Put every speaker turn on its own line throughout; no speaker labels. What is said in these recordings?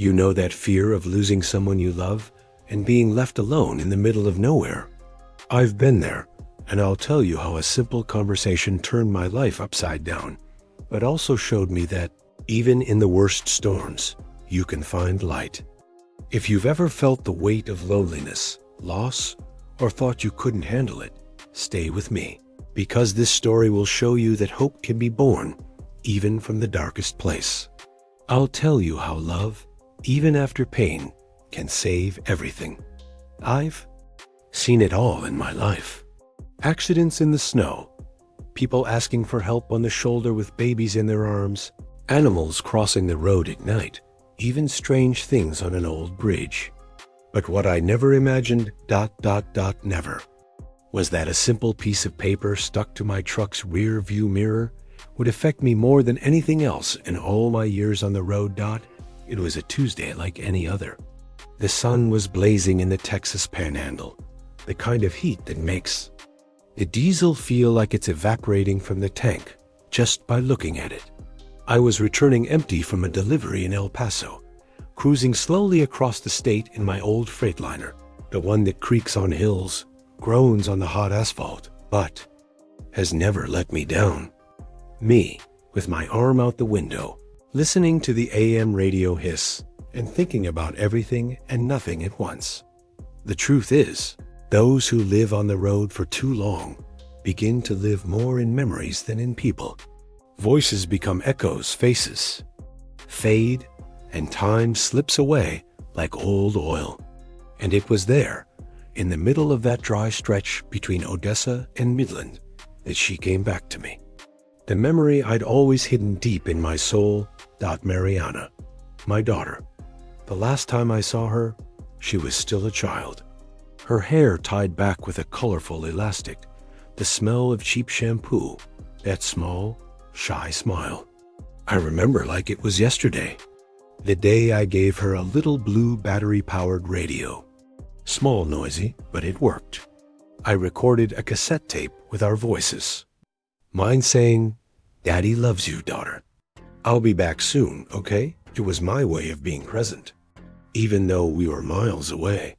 You know that fear of losing someone you love and being left alone in the middle of nowhere? I've been there, and I'll tell you how a simple conversation turned my life upside down, but also showed me that even in the worst storms, you can find light. If you've ever felt the weight of loneliness, loss, or thought you couldn't handle it, stay with me, because this story will show you that hope can be born even from the darkest place. I'll tell you how love, even after pain, can save everything. I've seen it all in my life. Accidents in the snow, people asking for help on the shoulder with babies in their arms, animals crossing the road at night, even strange things on an old bridge. But what I never imagined, never, was that a simple piece of paper stuck to my truck's rear view mirror would affect me more than anything else in all my years on the road. It was a Tuesday like any other. The sun was blazing in the Texas Panhandle, the kind of heat that makes the diesel feel like it's evaporating from the tank just by looking at it. I was returning empty from a delivery in El Paso, cruising slowly across the state in my old Freightliner, the one that creaks on hills, groans on the hot asphalt, but has never let me down. Me, with my arm out the window, listening to the AM radio hiss and thinking about everything and nothing at once. The truth is, those who live on the road for too long begin to live more in memories than in people. Voices become echoes, faces fade, and time slips away like old oil. And it was there, in the middle of that dry stretch between Odessa and Midland, that she came back to me. The memory I'd always hidden deep in my soul. Mariana, my daughter. The last time I saw her, she was still a child. Her hair tied back with a colorful elastic, the smell of cheap shampoo, that small, shy smile. I remember like it was yesterday, the day I gave her a little blue battery-powered radio. Small, noisy, but it worked. I recorded a cassette tape with our voices. Mine saying, "Daddy loves you, daughter. I'll be back soon, okay?" It was my way of being present, even though we were miles away.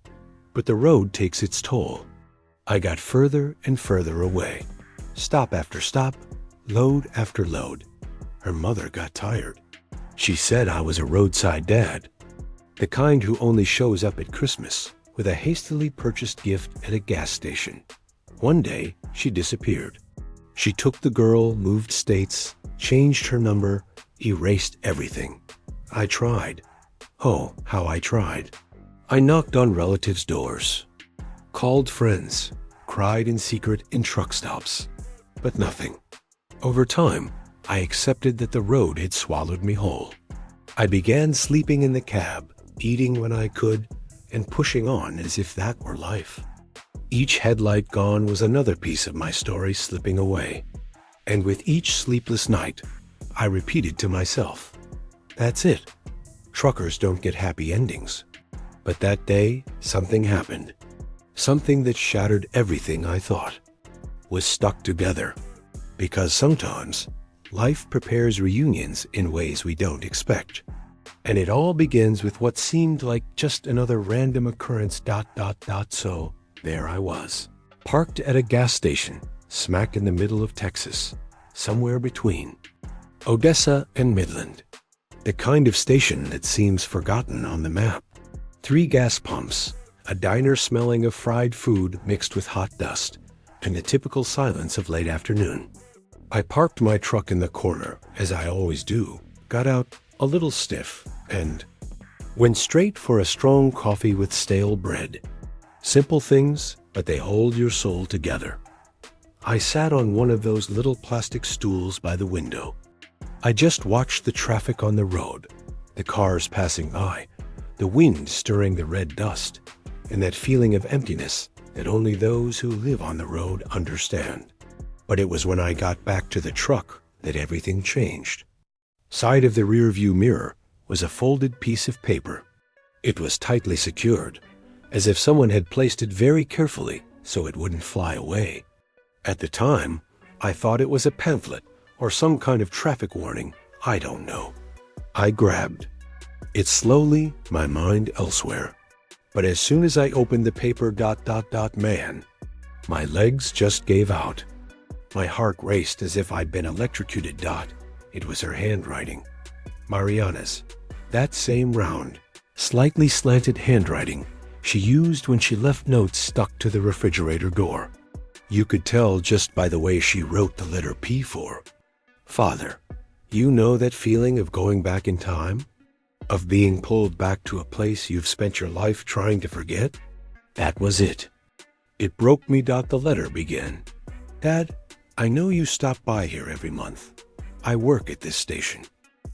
But the road takes its toll. I got further and further away. Stop after stop, load after load. Her mother got tired. She said I was a roadside dad, the kind who only shows up at Christmas with a hastily purchased gift at a gas station. One day, she disappeared. She took the girl, moved states, changed her number, erased everything. I tried. Oh, how I tried. I knocked on relatives' doors, called friends, cried in secret in truck stops, but nothing. Over time, I accepted that the road had swallowed me whole. I began sleeping in the cab, eating when I could, and pushing on as if that were life. Each headlight gone was another piece of my story slipping away. And with each sleepless night, I repeated to myself, that's it. Truckers don't get happy endings. But that day, something happened. Something that shattered everything I thought was stuck together. Because sometimes, life prepares reunions in ways we don't expect. And it all begins with what seemed like just another random occurrence. So there I was, parked at a gas station, smack in the middle of Texas, somewhere between Odessa and Midland. The kind of station that seems forgotten on the map. 3 gas pumps, a diner smelling of fried food mixed with hot dust, and the typical silence of late afternoon. I parked my truck in the corner, as I always do, got out a little stiff, and went straight for a strong coffee with stale bread. Simple things, but they hold your soul together. I sat on one of those little plastic stools by the window. I just watched the traffic on the road, the cars passing by, the wind stirring the red dust, and that feeling of emptiness that only those who live on the road understand. But it was when I got back to the truck that everything changed. Side of the rearview mirror was a folded piece of paper. It was tightly secured, as if someone had placed it very carefully so it wouldn't fly away. At the time, I thought it was a pamphlet or some kind of traffic warning. I don't know. I grabbed It slowly, my mind elsewhere. But as soon as I opened the paper, man, my legs just gave out. My heart raced as if I'd been electrocuted. It was her handwriting. Mariana's. That same round, slightly slanted handwriting she used when she left notes stuck to the refrigerator door. You could tell just by the way she wrote the letter P for Father. You know that feeling of going back in time? Of being pulled back to a place you've spent your life trying to forget? That was it. It broke me. The letter began. Dad, I know you stop by here every month. I work at this station.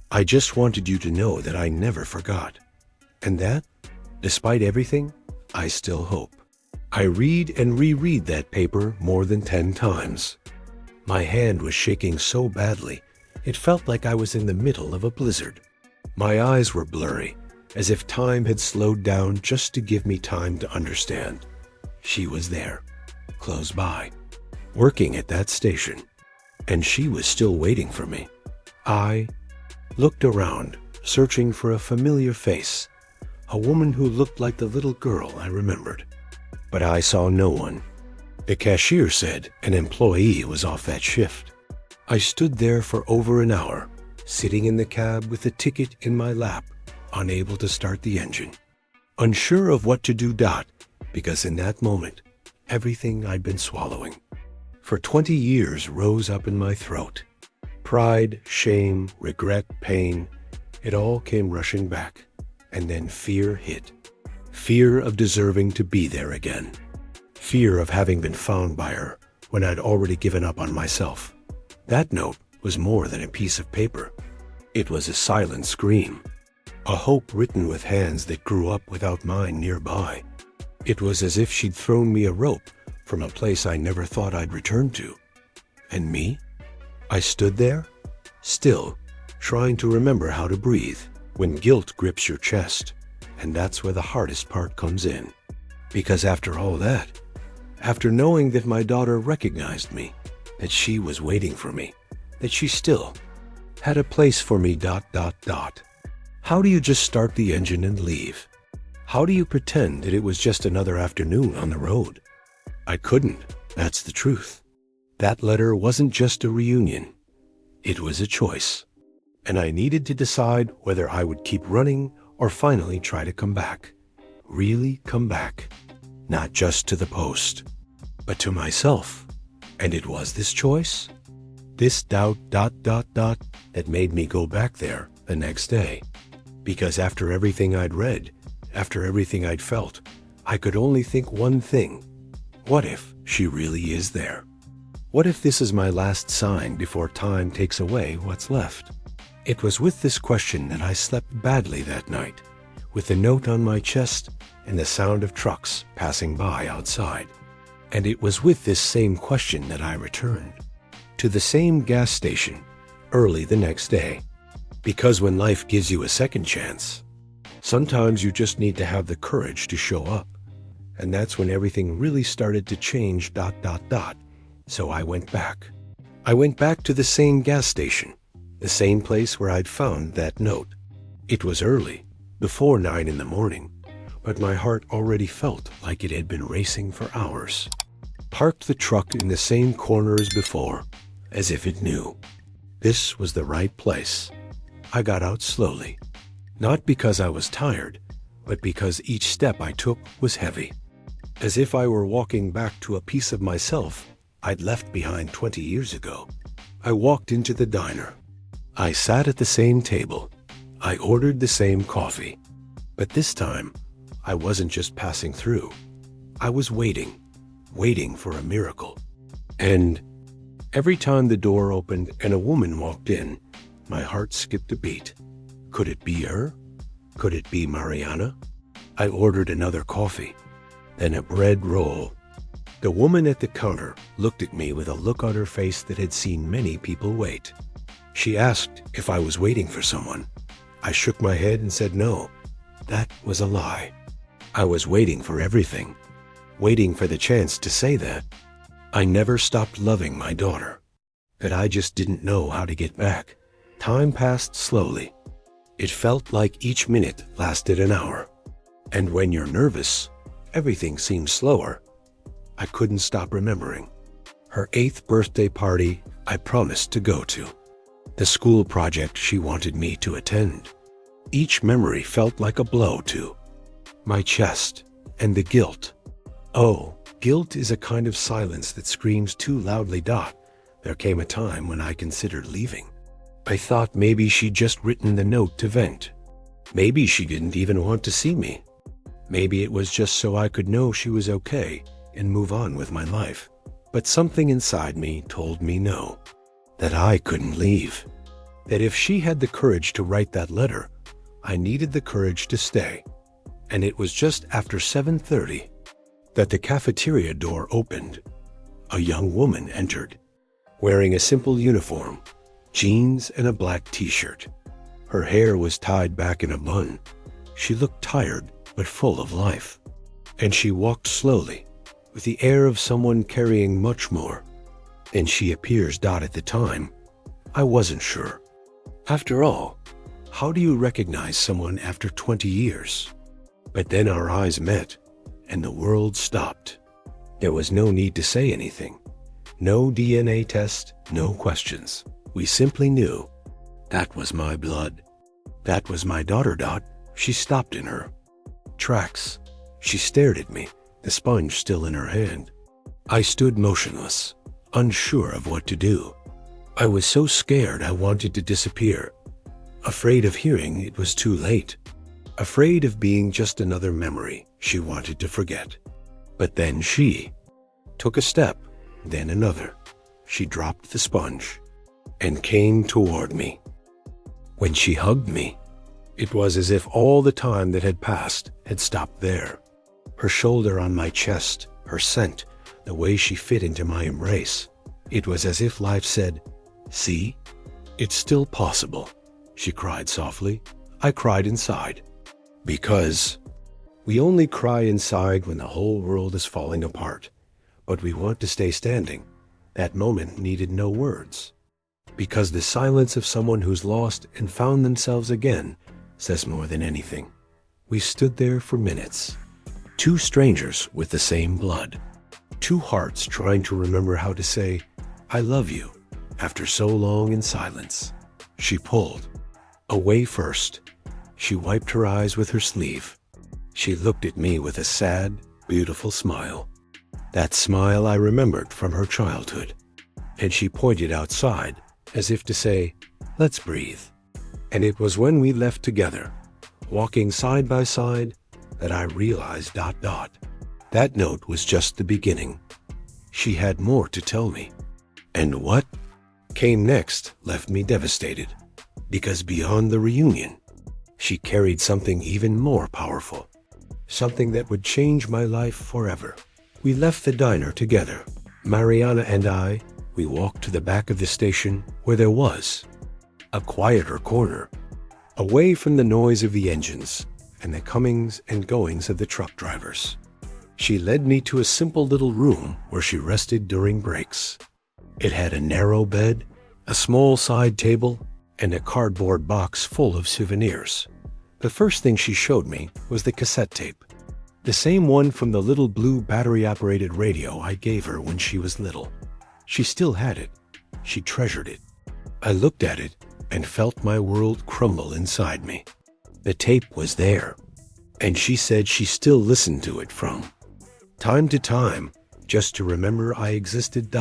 I just wanted you to know that I never forgot. And that, despite everything, I still hope. I read and reread that paper more than 10 times. My hand was shaking so badly, it felt like I was in the middle of a blizzard. My eyes were blurry, as if time had slowed down just to give me time to understand. She was there, close by, working at that station, and she was still waiting for me. I looked around, searching for a familiar face, a woman who looked like the little girl I remembered. But I saw no one. The cashier said an employee was off that shift. I stood there for over an hour, sitting in the cab with the ticket in my lap, unable to start the engine. Unsure of what to do. Because in that moment, everything I'd been swallowing for 20 years rose up in my throat. Pride, shame, regret, pain, it all came rushing back. And then fear hit. Fear of deserving to be there again. Fear of having been found by her when I'd already given up on myself. That note was more than a piece of paper. It was a silent scream. A hope written with hands that grew up without mine nearby. It was as if she'd thrown me a rope from a place I never thought I'd return to. And me? I stood there, still, trying to remember how to breathe, when guilt grips your chest, and that's where the hardest part comes in. Because after all that, after knowing that my daughter recognized me, that she was waiting for me, that she still had a place for me. How do you just start the engine and leave? How do you pretend that it was just another afternoon on the road? I couldn't, that's the truth. That letter wasn't just a reunion. It was a choice. And I needed to decide whether I would keep running or finally try to come back. Really come back. Not just to the post, but to myself. And it was this choice, this doubt, that made me go back there the next day. Because after everything I'd read, after everything I'd felt, I could only think one thing. What if she really is there? What if this is my last sign before time takes away what's left? It was with this question that I slept badly that night, with the note on my chest and the sound of trucks passing by outside. And it was with this same question that I returned to the same gas station early the next day. Because when life gives you a second chance, sometimes you just need to have the courage to show up. And that's when everything really started to change. So I went back. I went back to the same gas station, the same place where I'd found that note. It was early, before 9 in the morning, but my heart already felt like it had been racing for hours. Parked the truck in the same corner as before, as if it knew. This was the right place. I got out slowly, not because I was tired, but because each step I took was heavy. As if I were walking back to a piece of myself I'd left behind 20 years ago. I walked into the diner. I sat at the same table. I ordered the same coffee. But this time, I wasn't just passing through. I was waiting for a miracle. And every time the door opened and a woman walked in, my heart skipped a beat. Could it be her? Could it be Mariana? I ordered another coffee, then a bread roll. The woman at the counter looked at me with a look on her face that had seen many people wait. She asked if I was waiting for someone. I shook my head and said no. That was a lie. I was waiting for everything, waiting for the chance to say that. I never stopped loving my daughter, but I just didn't know how to get back. Time passed slowly. It felt like each minute lasted an hour. And when you're nervous, everything seems slower. I couldn't stop remembering. Her 8th birthday party I promised to go to. The school project she wanted me to attend. Each memory felt like a blow to my chest, and the guilt. Oh, guilt is a kind of silence that screams too loudly. There came a time when I considered leaving. I thought maybe she'd just written the note to vent. Maybe she didn't even want to see me. Maybe it was just so I could know she was okay and move on with my life. But something inside me told me no, that I couldn't leave. That if she had the courage to write that letter, I needed the courage to stay. And it was just after 7:30 that the cafeteria door opened. A young woman entered, wearing a simple uniform, jeans and a black t-shirt. Her hair was tied back in a bun. She looked tired but full of life. And she walked slowly, with the air of someone carrying much more than she appears. At the time, I wasn't sure. After all, how do you recognize someone after 20 years? But then our eyes met, and the world stopped. There was no need to say anything. No DNA test, no questions. We simply knew. That was my blood. That was my daughter. She stopped in her tracks. She stared at me, the sponge still in her hand. I stood motionless, unsure of what to do. I was so scared I wanted to disappear. Afraid of hearing it was too late. Afraid of being just another memory she wanted to forget. But then she took a step, then another. She dropped the sponge and came toward me. When she hugged me, it was as if all the time that had passed had stopped there. Her shoulder on my chest, her scent, the way she fit into my embrace. It was as if life said, "See, it's still possible." She cried softly. I cried inside. Because we only cry inside when the whole world is falling apart, but we want to stay standing. That moment needed no words. Because the silence of someone who's lost and found themselves again says more than anything. We stood there for minutes. Two strangers with the same blood. Two hearts trying to remember how to say, "I love you," after so long in silence. She pulled away first. She wiped her eyes with her sleeve. She looked at me with a sad, beautiful smile. That smile I remembered from her childhood. And she pointed outside, as if to say, "Let's breathe." And it was when we left together, walking side by side, that I realized ... That note was just the beginning. She had more to tell me. And what came next left me devastated. Because beyond the reunion, she carried something even more powerful. Something that would change my life forever. We left the diner together. Mariana and I, we walked to the back of the station where there was a quieter corner, away from the noise of the engines and the comings and goings of the truck drivers. She led me to a simple little room where she rested during breaks. It had a narrow bed, a small side table, and a cardboard box full of souvenirs. The first thing she showed me was the cassette tape, the same one from the little blue battery-operated radio I gave her when she was little. She still had it. She treasured it. I looked at it and felt my world crumble inside me. The tape was there, and she said she still listened to it from time to time, just to remember I existed.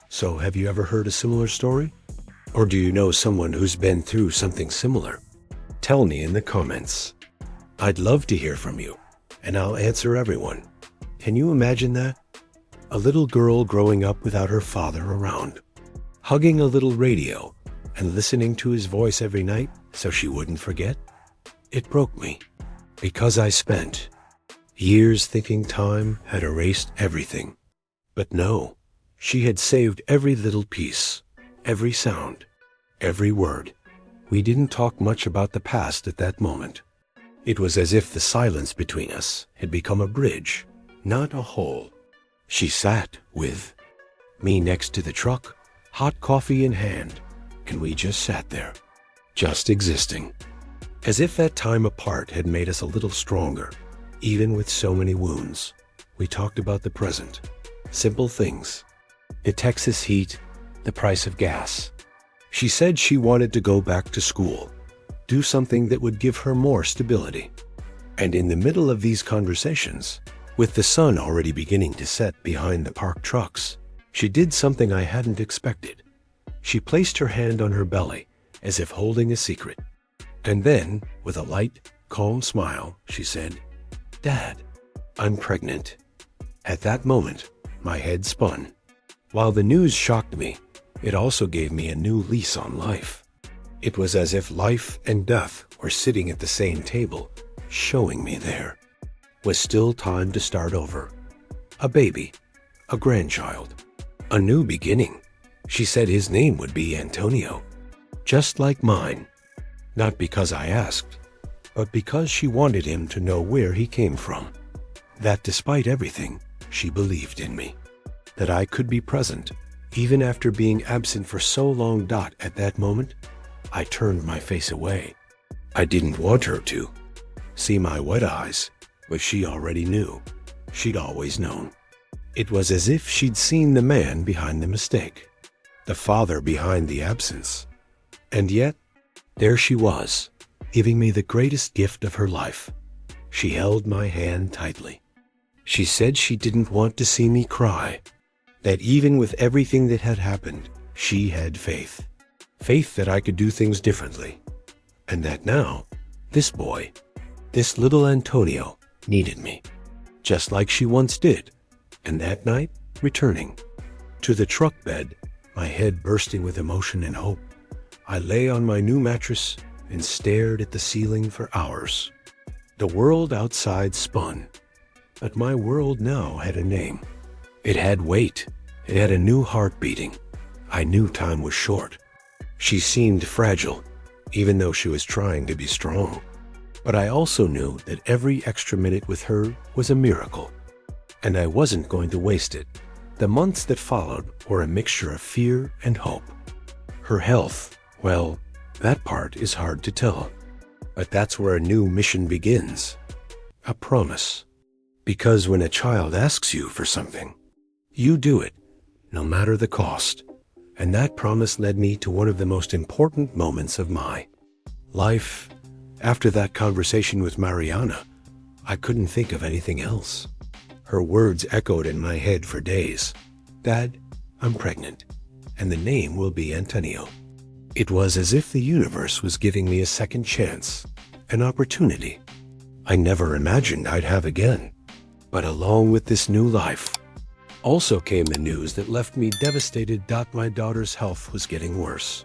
So have you ever heard a similar story? Or do you know someone who's been through something similar? Tell me in the comments. I'd love to hear from you, and I'll answer everyone. Can you imagine that? A little girl growing up without her father around, hugging a little radio and listening to his voice every night so she wouldn't forget? It broke me, because I spent years thinking time had erased everything. But no, she had saved every little piece, every sound, every word. We didn't talk much about the past at that moment. It was as if the silence between us had become a bridge, not a hole. She sat with me next to the truck, hot coffee in hand, and we just sat there, just existing. As if that time apart had made us a little stronger, even with so many wounds. We talked about the present, simple things, the Texas heat, the price of gas. She said she wanted to go back to school, do something that would give her more stability. And in the middle of these conversations, with the sun already beginning to set behind the parked trucks, she did something I hadn't expected. She placed her hand on her belly, as if holding a secret. And then, with a light, calm smile, she said, "Dad, I'm pregnant." At that moment, my head spun. While the news shocked me, it also gave me a new lease on life. It was as if life and death were sitting at the same table, showing me there was still time to start over. A baby, a grandchild, a new beginning. She said his name would be Antonio, just like mine. Not because I asked, but because she wanted him to know where he came from. That despite everything, she believed in me. That I could be present, even after being absent for so long. At that moment, I turned my face away. I didn't want her to see my wet eyes, but she already knew. She'd always known. It was as if she'd seen the man behind the mistake, the father behind the absence. And yet, there she was, giving me the greatest gift of her life. She held my hand tightly. She said she didn't want to see me cry, that even with everything that had happened, she had faith. Faith that I could do things differently. And that now, this boy, this little Antonio, needed me, just like she once did. And that night, returning to the truck bed, my head bursting with emotion and hope, I lay on my new mattress and stared at the ceiling for hours. The world outside spun, but my world now had a name. It had weight. It had a new heart beating. I knew time was short. She seemed fragile, even though she was trying to be strong. But I also knew that every extra minute with her was a miracle, and I wasn't going to waste it. The months that followed were a mixture of fear and hope. Her health, well, that part is hard to tell. But that's where a new mission begins. A promise. Because when a child asks you for something, you do it, no matter the cost. And that promise led me to one of the most important moments of my life. After that conversation with Mariana, I couldn't think of anything else. Her words echoed in my head for days. "Dad, I'm pregnant, and the name will be Antonio." It was as if the universe was giving me a second chance, an opportunity I never imagined I'd have again. But along with this new life, also came the news that left me devastated. My daughter's health was getting worse.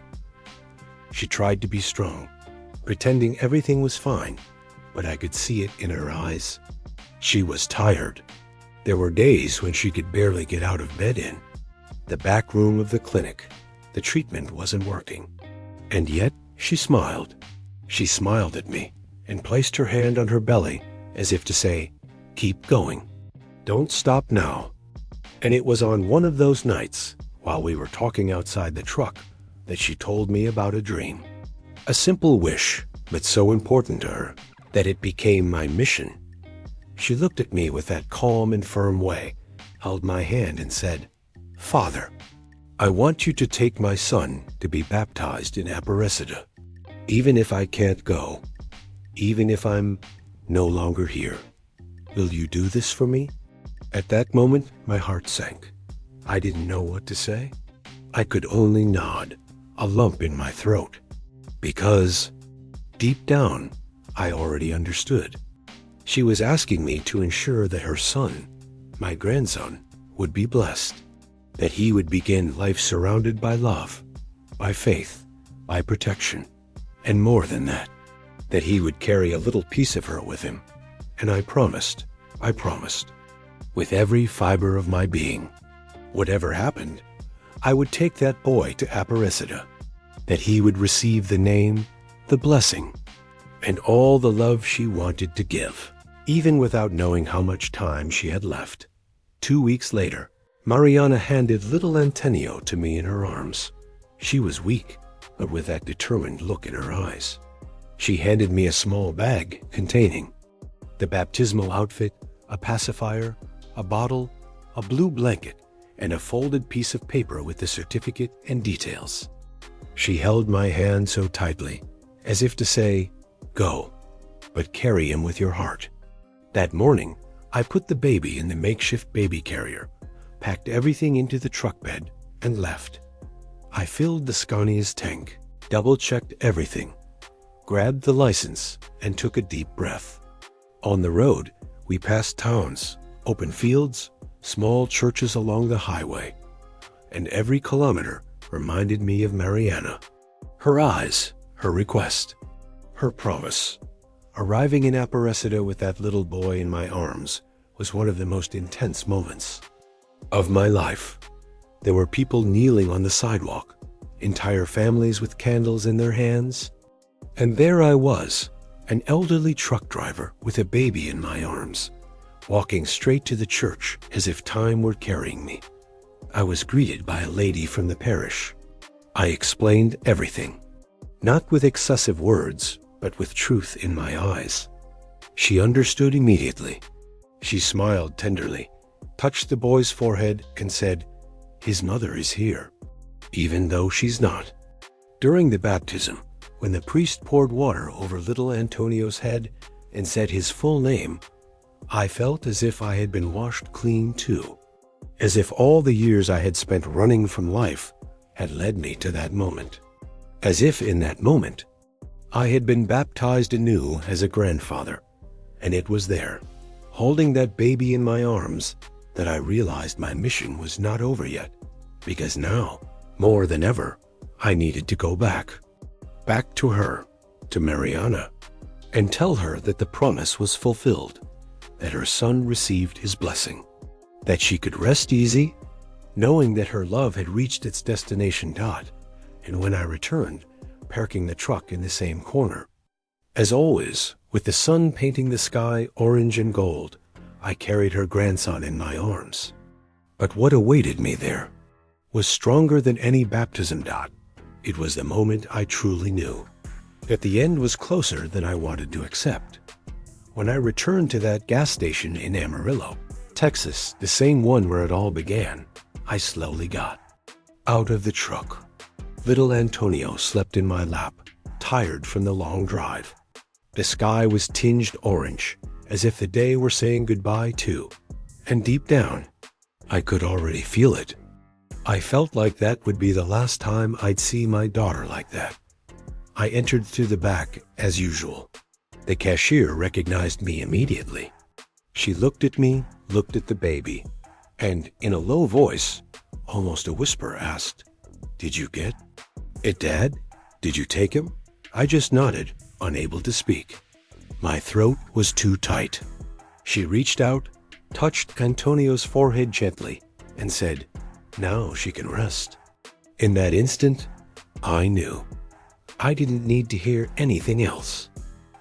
She tried to be strong, pretending everything was fine, but I could see it in her eyes. She was tired. There were days when she could barely get out of bed in the back room of the clinic. The treatment wasn't working. And yet, she smiled. She smiled at me and placed her hand on her belly as if to say, "Keep going. Don't stop now." And it was on one of those nights, while we were talking outside the truck, that she told me about a dream. A simple wish, but so important to her that it became my mission. She looked at me with that calm and firm way, held my hand and said, "Father, I want you to take my son to be baptized in Aparecida. Even if I can't go, even if I'm no longer here, will you do this for me?" At that moment, my heart sank. I didn't know what to say. I could only nod, a lump in my throat. Because, deep down, I already understood. She was asking me to ensure that her son, my grandson, would be blessed. That he would begin life surrounded by love, by faith, by protection, and more than that, that he would carry a little piece of her with him. And I promised, with every fiber of my being, whatever happened, I would take that boy to Aparecida, that he would receive the name, the blessing, and all the love she wanted to give, even without knowing how much time she had left. 2 weeks later, Mariana handed little Antonio to me in her arms. She was weak, but with that determined look in her eyes. She handed me a small bag containing the baptismal outfit, a pacifier, a bottle, a blue blanket, and a folded piece of paper with the certificate and details. She held my hand so tightly, as if to say, "Go, but carry him with your heart." That morning, I put the baby in the makeshift baby carrier, packed everything into the truck bed, and left. I filled the Scania's tank, double-checked everything, grabbed the license, and took a deep breath. On the road, we passed towns, open fields, small churches along the highway, and every kilometer reminded me of Mariana. Her eyes, her request, her promise. Arriving in Aparecida with that little boy in my arms was one of the most intense moments of my life. There were people kneeling on the sidewalk, entire families with candles in their hands, and there I was, an elderly truck driver with a baby in my arms, walking straight to the church as if time were carrying me. I was greeted by a lady from the parish. I explained everything, not with excessive words, but with truth in my eyes. She understood immediately. She smiled tenderly, touched the boy's forehead, and said, "His mother is here, even though she's not." During the baptism, when the priest poured water over little Antonio's head and said his full name, I felt as if I had been washed clean too, as if all the years I had spent running from life had led me to that moment, as if in that moment I had been baptized anew as a grandfather, and it was there, holding that baby in my arms, that I realized my mission was not over yet, because now, more than ever, I needed to go back to her, to Mariana, and tell her that the promise was fulfilled, that her son received his blessing, that she could rest easy, knowing that her love had reached its destination dot, and when I returned, parking the truck in the same corner. As always, with the sun painting the sky orange and gold, I carried her grandson in my arms. But what awaited me there was stronger than any baptism dot. It was the moment I truly knew that the end was closer than I wanted to accept. When I returned to that gas station in Amarillo, Texas, the same one where it all began, I slowly got out of the truck. Little Antonio slept in my lap, tired from the long drive. The sky was tinged orange, as if the day were saying goodbye too. And deep down, I could already feel it. I felt like that would be the last time I'd see my daughter like that. I entered through the back, as usual. The cashier recognized me immediately. She looked at me, looked at the baby, and in a low voice, almost a whisper, asked, "Did you get it, Dad? Did you take him?" I just nodded, unable to speak. My throat was too tight. She reached out, touched Antonio's forehead gently, and said, "Now she can rest." In that instant, I knew. I didn't need to hear anything else.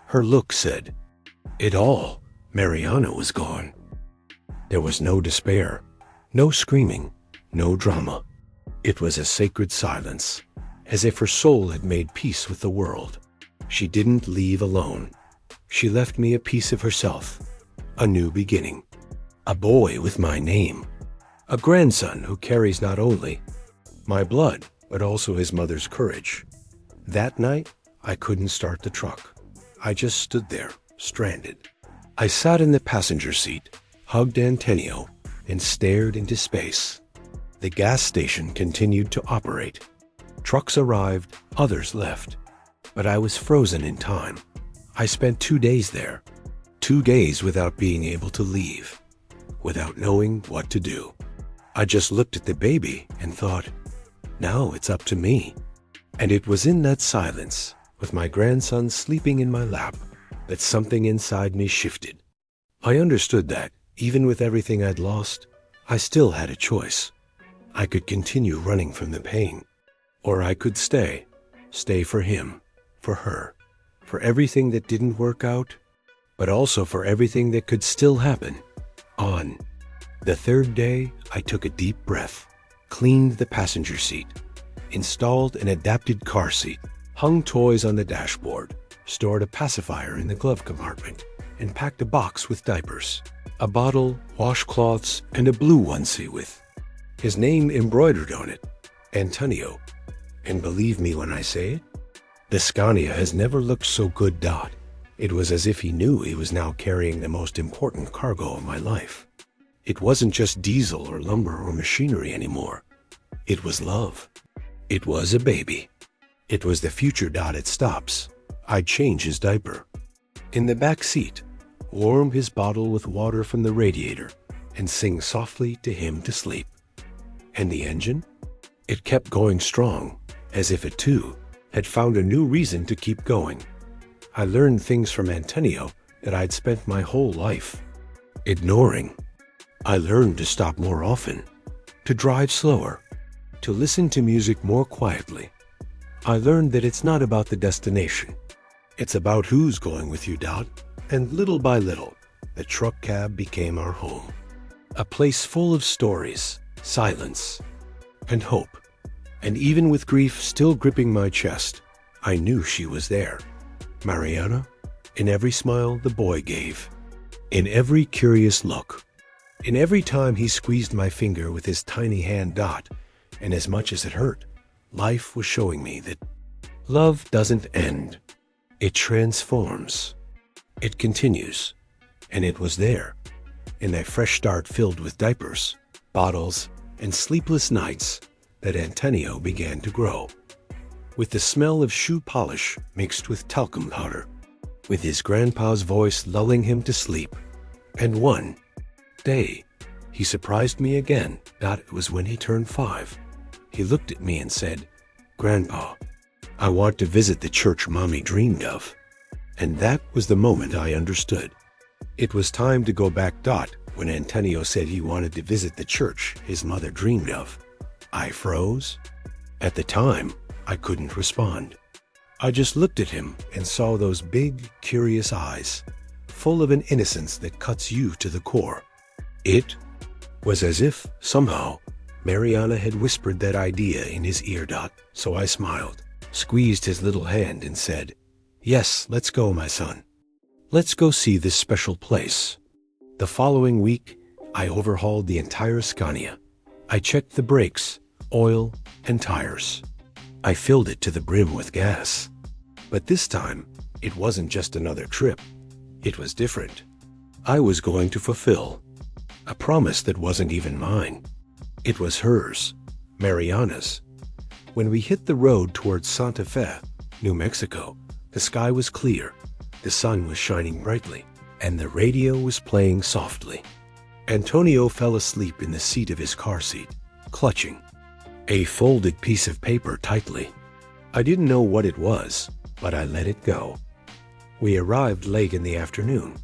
Her look said it all. Mariana was gone. There was no despair, no screaming, no drama. It was a sacred silence, as if her soul had made peace with the world. She didn't leave alone. She left me a piece of herself, a new beginning, a boy with my name, a grandson who carries not only my blood, but also his mother's courage. That night, I couldn't start the truck. I just stood there, stranded. I sat in the passenger seat, hugged Antonio, and stared into space. The gas station continued to operate. Trucks arrived, others left. But I was frozen in time. I spent 2 days there. 2 days without being able to leave, without knowing what to do. I just looked at the baby and thought, now it's up to me. And it was in that silence, with my grandson sleeping in my lap, that something inside me shifted. I understood that, even with everything I'd lost, I still had a choice. I could continue running from the pain, or I could stay for him, for her, for everything that didn't work out, but also for everything that could still happen. On the third day, I took a deep breath, cleaned the passenger seat, installed an adapted car seat, hung toys on the dashboard, stored a pacifier in the glove compartment, and packed a box with diapers, a bottle, washcloths, and a blue onesie with his name embroidered on it, Antonio. And believe me when I say it, the Scania has never looked so good, Dot. It was as if he knew he was now carrying the most important cargo of my life. It wasn't just diesel or lumber or machinery anymore. It was love. It was a baby. It was the future, Dot. It stops. I'd change his diaper. In the back seat, warm his bottle with water from the radiator, and sing softly to him to sleep. And the engine? It kept going strong, as if it too had found a new reason to keep going. I learned things from Antonio that I'd spent my whole life ignoring. I learned to stop more often, to drive slower, to listen to music more quietly. I learned that it's not about the destination. It's about who's going with you, Dot. And little by little, the truck cab became our home. A place full of stories, silence, and hope. And even with grief still gripping my chest, I knew she was there. Mariana, in every smile the boy gave, in every curious look, in every time he squeezed my finger with his tiny hand, Dot, and as much as it hurt, life was showing me that love doesn't end. It transforms. It continues. And it was there, in that fresh start filled with diapers, bottles, and sleepless nights, that Antonio began to grow. With the smell of shoe polish mixed with talcum powder, with his grandpa's voice lulling him to sleep. And one day, he surprised me again. That was when he turned 5. He looked at me and said, "Grandpa, I want to visit the church Mommy dreamed of." And that was the moment I understood. It was time to go back. Dot. When Antonio said he wanted to visit the church his mother dreamed of, I froze. At the time, I couldn't respond. I just looked at him and saw those big, curious eyes, full of an innocence that cuts you to the core. It was as if, somehow, Mariana had whispered that idea in his ear. Dot. So I smiled, squeezed his little hand, and said, "Yes, let's go, my son. Let's go see this special place." The following week, I overhauled the entire Scania. I checked the brakes, oil, and tires. I filled it to the brim with gas. But this time, it wasn't just another trip. It was different. I was going to fulfill a promise that wasn't even mine. It was hers, Mariana's. When we hit the road towards Santa Fe, New Mexico, the sky was clear, the sun was shining brightly, and the radio was playing softly. Antonio fell asleep in the seat of his car seat, clutching a folded piece of paper tightly. I didn't know what it was, but I let it go. We arrived late in the afternoon.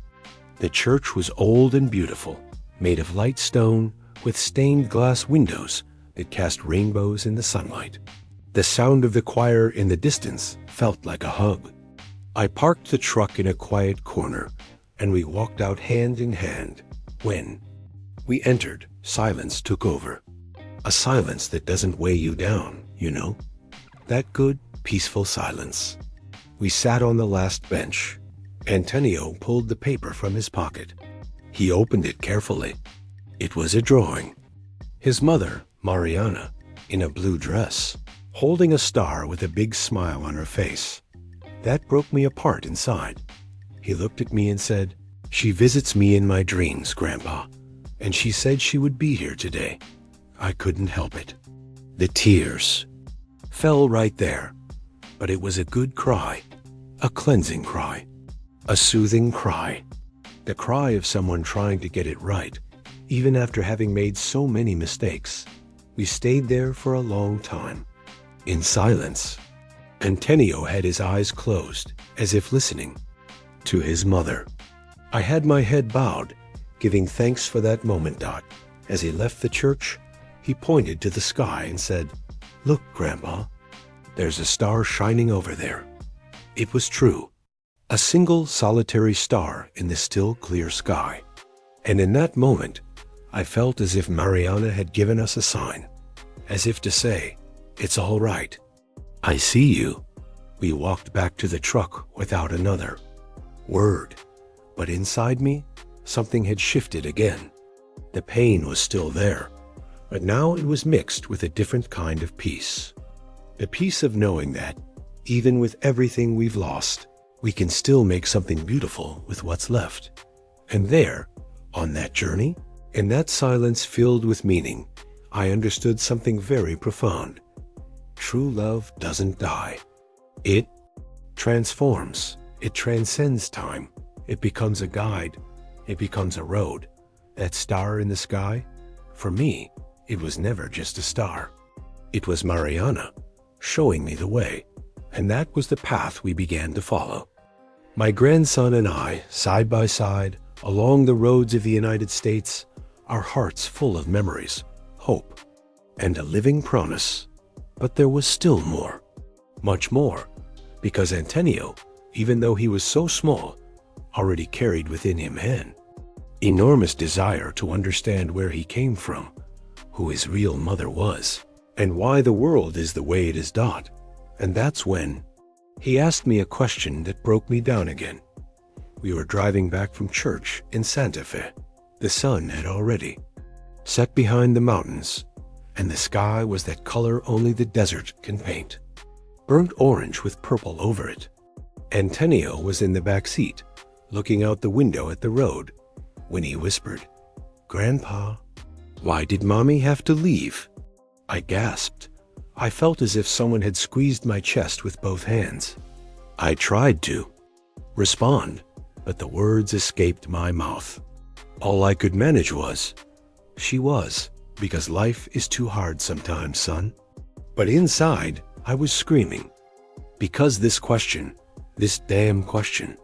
The church was old and beautiful, made of light stone with stained glass windows that cast rainbows in the sunlight. The sound of the choir in the distance felt like a hug. I parked the truck in a quiet corner, and we walked out hand in hand. When we entered, silence took over. A silence that doesn't weigh you down, you know? That good, peaceful silence. We sat on the last bench. Antonio pulled the paper from his pocket. He opened it carefully. It was a drawing. His mother, Mariana, in a blue dress, holding a star with a big smile on her face. That broke me apart inside. He looked at me and said, "She visits me in my dreams, Grandpa, and she said she would be here today." I couldn't help it. The tears fell right there, but it was a good cry, a cleansing cry, a soothing cry, the cry of someone trying to get it right, even after having made so many mistakes. We stayed there for a long time, in silence. Antonio had his eyes closed, as if listening to his mother. I had my head bowed, giving thanks for that moment. Dot. As he left the church, he pointed to the sky and said, "Look, Grandpa, there's a star shining over there." It was true. A single solitary star in the still clear sky. And in that moment, I felt as if Mariana had given us a sign, as if to say, "It's all right. I see you." We walked back to the truck without another word. But inside me, something had shifted again. The pain was still there, but now it was mixed with a different kind of peace. The peace of knowing that, even with everything we've lost, we can still make something beautiful with what's left. And there, on that journey, in that silence filled with meaning, I understood something very profound. True love doesn't die. It transforms. It transcends time. It becomes a guide. It becomes a road. That star in the sky? For me, it was never just a star. It was Mariana, showing me the way. And that was the path we began to follow. My grandson and I, side by side, along the roads of the United States, our hearts full of memories, hope, and a living promise. But there was still more, much more, because Antonio, even though he was so small, already carried within him an enormous desire to understand where he came from, who his real mother was, and why the world is the way it is. And that's when he asked me a question that broke me down again. We were driving back from church in Santa Fe. The sun had already set behind the mountains, and the sky was that color only the desert can paint, burnt orange with purple over it. Antonio was in the back seat, looking out the window at the road, when he whispered, "Grandpa, why did Mommy have to leave?" I gasped. I felt as if someone had squeezed my chest with both hands. I tried to respond, but the words escaped my mouth. All I could manage was, "She was, because life is too hard sometimes, son." But inside, I was screaming, because this question, this damn question,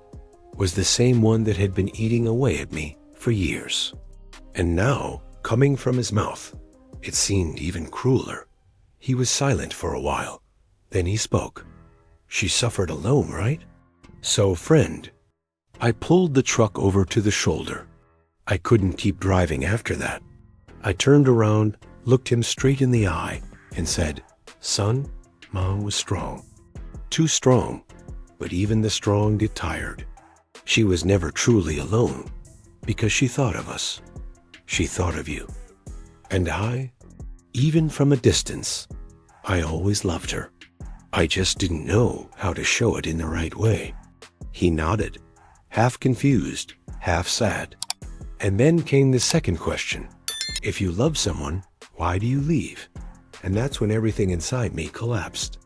was the same one that had been eating away at me for years. And now, coming from his mouth, it seemed even crueler. He was silent for a while. Then he spoke. "She suffered alone, right? So, friend." I pulled the truck over to the shoulder. I couldn't keep driving after that. I turned around, looked him straight in the eye, and said, "Son, Mom was strong. Too strong, but even the strong get tired. She was never truly alone, because she thought of us. She thought of you. And I, even from a distance, I always loved her. I just didn't know how to show it in the right way." He nodded, half confused, half sad. And then came the second question. If you love someone, why do you leave? And that's when everything inside me collapsed.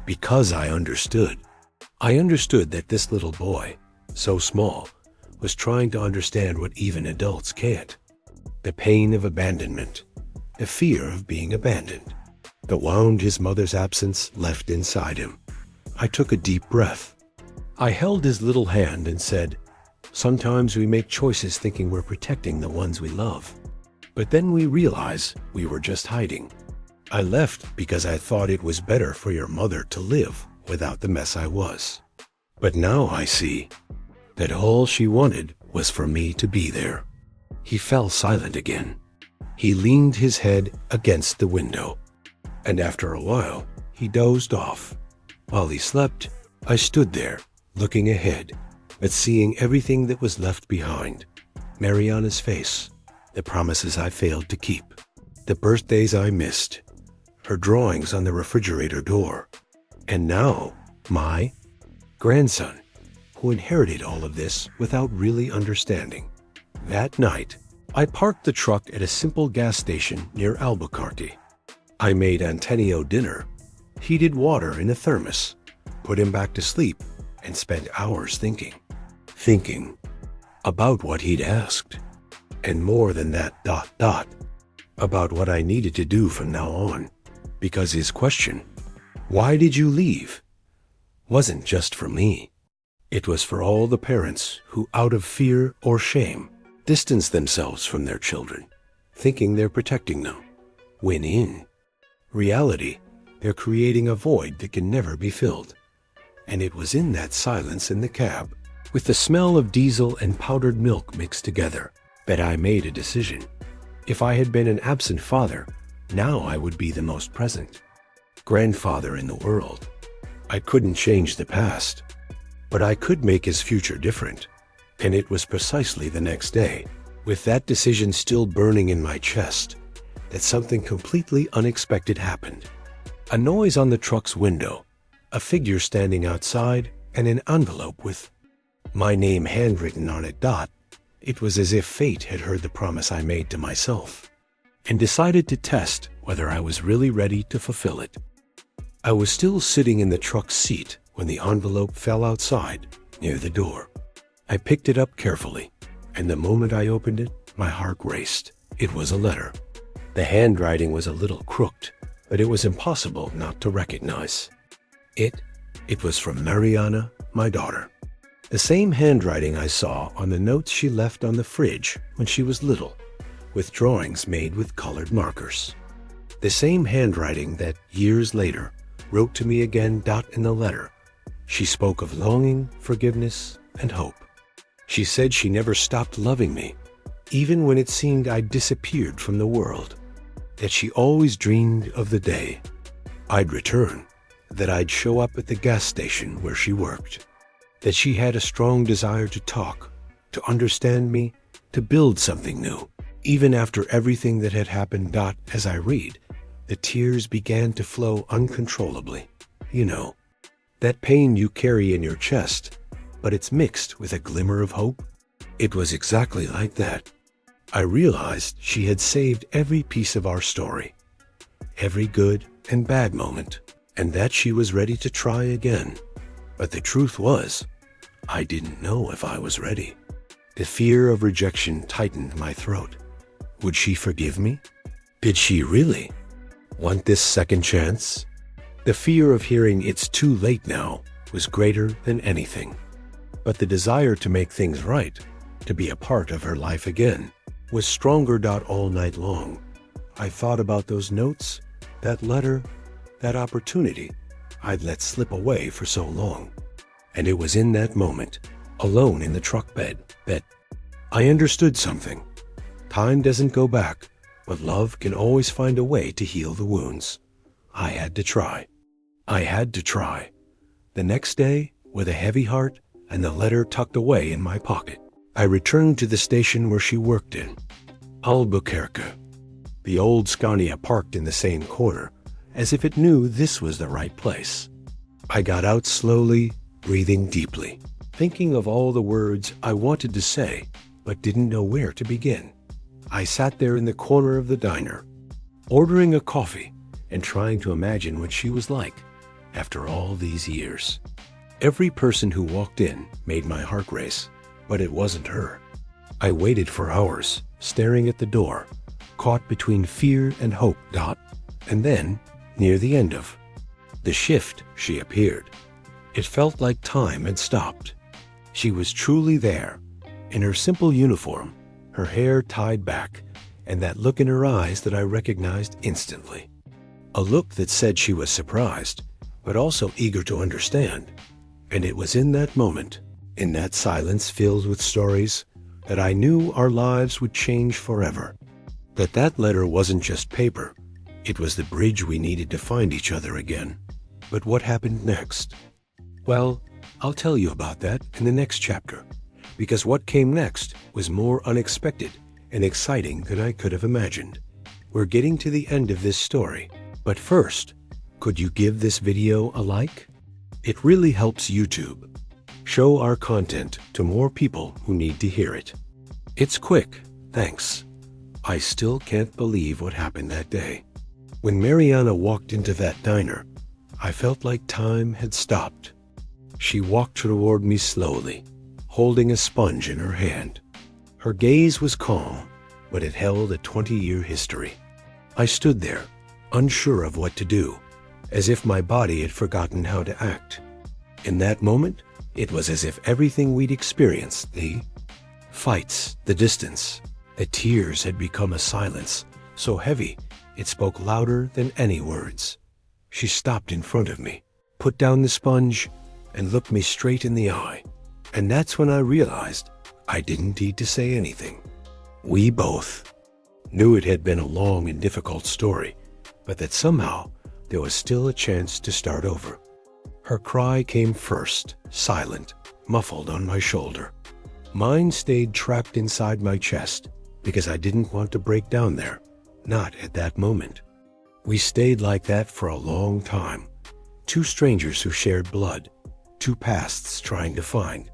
Because I understood. I understood that this little boy, so small, was trying to understand what even adults can't. The pain of abandonment, the fear of being abandoned, the wound his mother's absence left inside him. I took a deep breath. I held his little hand and said, "Sometimes we make choices thinking we're protecting the ones we love. But then we realize we were just hiding. I left because I thought it was better for your mother to live without the mess I was. But now I see that all she wanted was for me to be there." He fell silent again. He leaned his head against the window. And after a while, he dozed off. While he slept, I stood there, looking ahead, but seeing everything that was left behind. Mariana's face, the promises I failed to keep, the birthdays I missed, her drawings on the refrigerator door, and now my grandson, who inherited all of this without really understanding. That night, I parked the truck at a simple gas station near Albuquerque. I made Antonio dinner, heated water in a thermos, put him back to sleep, and spent hours thinking about what he'd asked. And more than that, about what I needed to do from now on. Because his question, "Why did you leave?" wasn't just for me. It was for all the parents who, out of fear or shame, distance themselves from their children, thinking they're protecting them, when in reality, they're creating a void that can never be filled. And it was in that silence in the cab, with the smell of diesel and powdered milk mixed together, that I made a decision. If I had been an absent father, now I would be the most present grandfather in the world. I couldn't change the past, but I could make his future different. And it was precisely the next day, with that decision still burning in my chest, that something completely unexpected happened. A noise on the truck's window, a figure standing outside, and an envelope with my name handwritten on it. It was as if fate had heard the promise I made to myself and decided to test whether I was really ready to fulfill it. I was still sitting in the truck's seat when the envelope fell outside near the door. I picked it up carefully, and the moment I opened it, my heart raced. It was a letter. The handwriting was a little crooked, but it was impossible not to recognize. It was from Mariana, my daughter. The same handwriting I saw on the notes she left on the fridge when she was little, with drawings made with colored markers. The same handwriting that, years later, wrote to me again. In the letter, she spoke of longing, forgiveness, and hope. She said she never stopped loving me, even when it seemed I'd disappeared from the world. That she always dreamed of the day I'd return, that I'd show up at the gas station where she worked. That she had a strong desire to talk, to understand me, to build something new. Even after everything that had happened. As I read, the tears began to flow uncontrollably. You know, that pain you carry in your chest, but it's mixed with a glimmer of hope. It was exactly like that. I realized she had saved every piece of our story, every good and bad moment, and that she was ready to try again. But the truth was, I didn't know if I was ready. The fear of rejection tightened my throat. Would she forgive me? Did she really want this second chance? The fear of hearing "it's too late now" was greater than anything. But the desire to make things right, to be a part of her life again, was stronger. All night long, I thought about those notes, that letter, that opportunity I'd let slip away for so long. And it was in that moment, alone in the truck bed, that I understood something. Time doesn't go back, but love can always find a way to heal the wounds. I had to try. I had to try. The next day, with a heavy heart and the letter tucked away in my pocket, I returned to the station where she worked in Albuquerque. The old Scania parked in the same corner, as if it knew this was the right place. I got out slowly, breathing deeply, thinking of all the words I wanted to say, but didn't know where to begin. I sat there in the corner of the diner, ordering a coffee and trying to imagine what she was like after all these years. Every person who walked in made my heart race, but it wasn't her. I waited for hours, staring at the door, caught between fear and hope. And then, near the end of the shift, she appeared. It felt like time had stopped. She was truly there, in her simple uniform, her hair tied back, and that look in her eyes that I recognized instantly. A look that said she was surprised, but also eager to understand. And it was in that moment, in that silence filled with stories, that I knew our lives would change forever. That letter wasn't just paper. It was the bridge we needed to find each other again. But what happened next? Well, I'll tell you about that in the next chapter, because what came next was more unexpected and exciting than I could have imagined. We're getting to the end of this story, but first, could you give this video a like? It really helps YouTube show our content to more people who need to hear it. It's quick, thanks. I still can't believe what happened that day. When Mariana walked into that diner, I felt like time had stopped. She walked toward me slowly, holding a sponge in her hand. Her gaze was calm, but it held a 20-year history. I stood there, unsure of what to do, as if my body had forgotten how to act. In that moment, it was as if everything we'd experienced, the fights, the distance, the tears, had become a silence so heavy it spoke louder than any words. She stopped in front of me, put down the sponge, and looked me straight in the eye. And that's when I realized I didn't need to say anything. We both knew it had been a long and difficult story, but that somehow there was still a chance to start over. Her cry came first, silent, muffled on my shoulder. Mine stayed trapped inside my chest because I didn't want to break down there, not at that moment. We stayed like that for a long time. Two strangers who shared blood, two pasts trying to find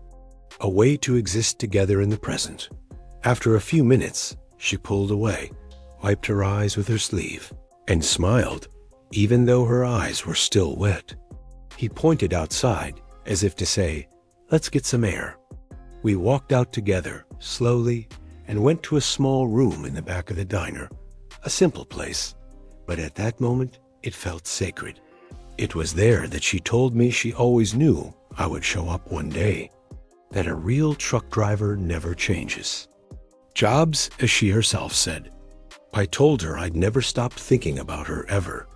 a way to exist together in the present. After a few minutes, she pulled away, wiped her eyes with her sleeve, and smiled, even though her eyes were still wet. He pointed outside, as if to say, "Let's get some air." We walked out together, slowly, and went to a small room in the back of the diner. A simple place, but at that moment, it felt sacred. It was there that she told me she always knew I would show up one day, that a real truck driver never changes. Jobs, as she herself said. I told her I'd never stop thinking about her ever.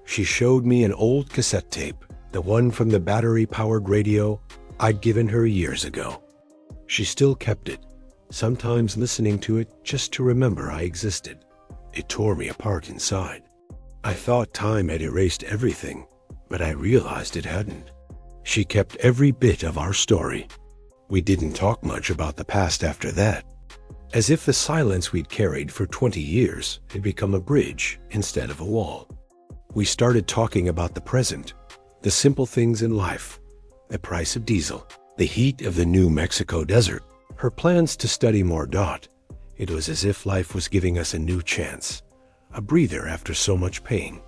She showed me an old cassette tape, the one from the battery-powered radio I'd given her years ago. She still kept it, sometimes listening to it just to remember I existed. It tore me apart inside. I thought time had erased everything, but I realized it hadn't. She kept every bit of our story. We didn't talk much about the past after that, as if the silence we'd carried for 20 years had become a bridge instead of a wall. We started talking about the present, the simple things in life, the price of diesel, the heat of the New Mexico desert, her plans to study more. It was as if life was giving us a new chance, a breather after so much pain.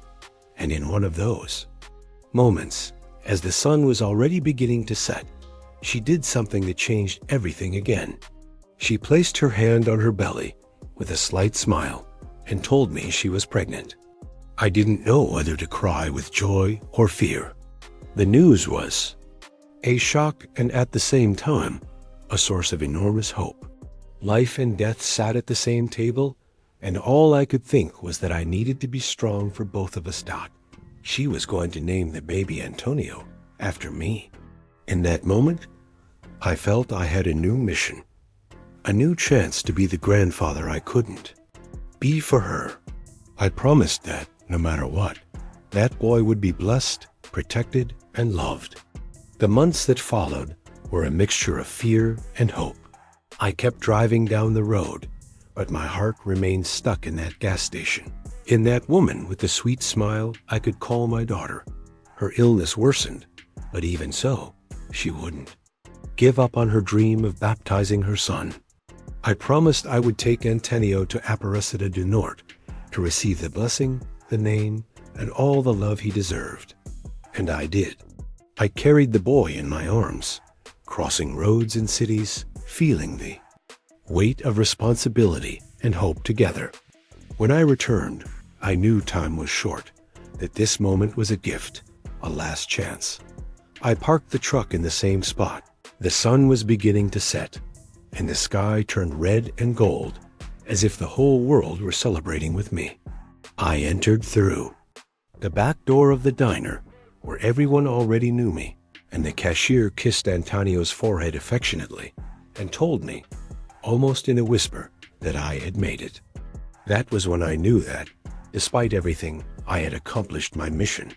And in one of those moments, as the sun was already beginning to set, she did something that changed everything again. She placed her hand on her belly with a slight smile and told me she was pregnant. I didn't know whether to cry with joy or fear. The news was a shock and at the same time, a source of enormous hope. Life and death sat at the same table, and all I could think was that I needed to be strong for both of us. She was going to name the baby Antonio after me. In that moment, I felt I had a new mission. A new chance to be the grandfather I couldn't be for her. I promised that, no matter what, that boy would be blessed, protected, and loved. The months that followed were a mixture of fear and hope. I kept driving down the road, but my heart remained stuck in that gas station. In that woman with the sweet smile, I could call my daughter. Her illness worsened, but even so, she wouldn't give up on her dream of baptizing her son. I promised I would take Antonio to Aparecida do Norte to receive the blessing, the name, and all the love he deserved. And I did. I carried the boy in my arms, crossing roads and cities, feeling the weight of responsibility and hope together. When I returned, I knew time was short, that this moment was a gift, a last chance. I parked the truck in the same spot. The sun was beginning to set, and the sky turned red and gold, as if the whole world were celebrating with me. I entered through the back door of the diner, where everyone already knew me, and the cashier kissed Antonio's forehead affectionately and told me, almost in a whisper, that I had made it. That was when I knew that, despite everything, I had accomplished my mission.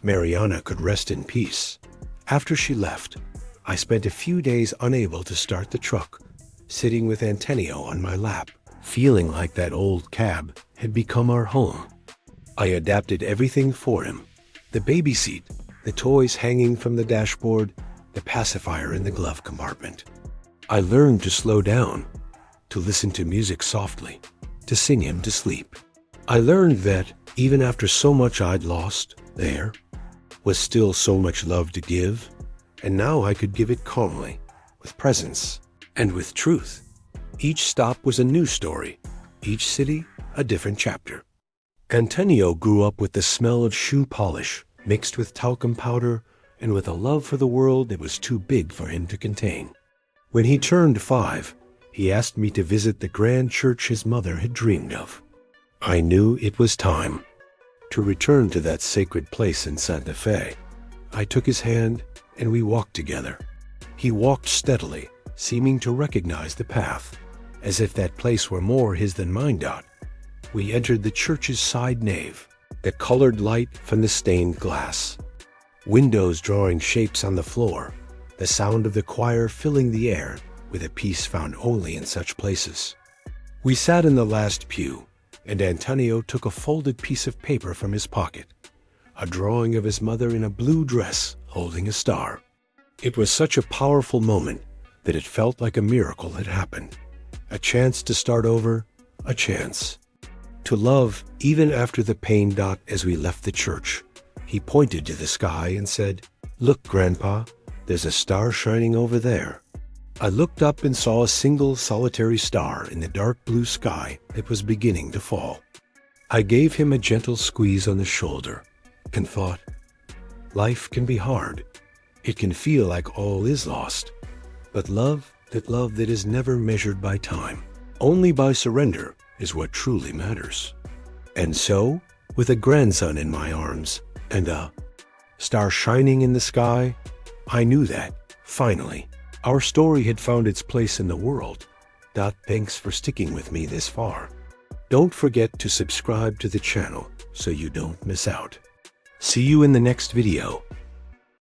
Mariana could rest in peace. After she left, I spent a few days unable to start the truck, sitting with Antonio on my lap, feeling like that old cab had become our home. I adapted everything for him: the baby seat, the toys hanging from the dashboard, the pacifier in the glove compartment. I learned to slow down, to listen to music softly, to sing him to sleep. I learned that, even after so much I'd lost, there was still so much love to give, and now I could give it calmly, with presence, and with truth. Each stop was a new story, each city a different chapter. Antonio grew up with the smell of shoe polish, mixed with talcum powder, and with a love for the world that was too big for him to contain. When he turned 5, he asked me to visit the grand church his mother had dreamed of. I knew it was time to return to that sacred place in Santa Fe. I took his hand, and we walked together. He walked steadily, seeming to recognize the path, as if that place were more his than mine. We entered the church's side nave, the colored light from the stained glass. windows drawing shapes on the floor, the sound of the choir filling the air with a peace found only in such places. We sat in the last pew, and Antonio took a folded piece of paper from his pocket, a drawing of his mother in a blue dress holding a star. It was such a powerful moment that it felt like a miracle had happened. A chance to start over, a chance to love even after the pain. As we left the church, he pointed to the sky and said, "Look, Grandpa, there's a star shining over there." I looked up and saw a single solitary star in the dark blue sky that was beginning to fall. I gave him a gentle squeeze on the shoulder and thought, life can be hard. It can feel like all is lost. But love that is never measured by time, only by surrender, is what truly matters. And so, with a grandson in my arms and a star shining in the sky, I knew that, finally, our story had found its place in the world. Thanks for sticking with me this far. Don't forget to subscribe to the channel so you don't miss out. See you in the next video.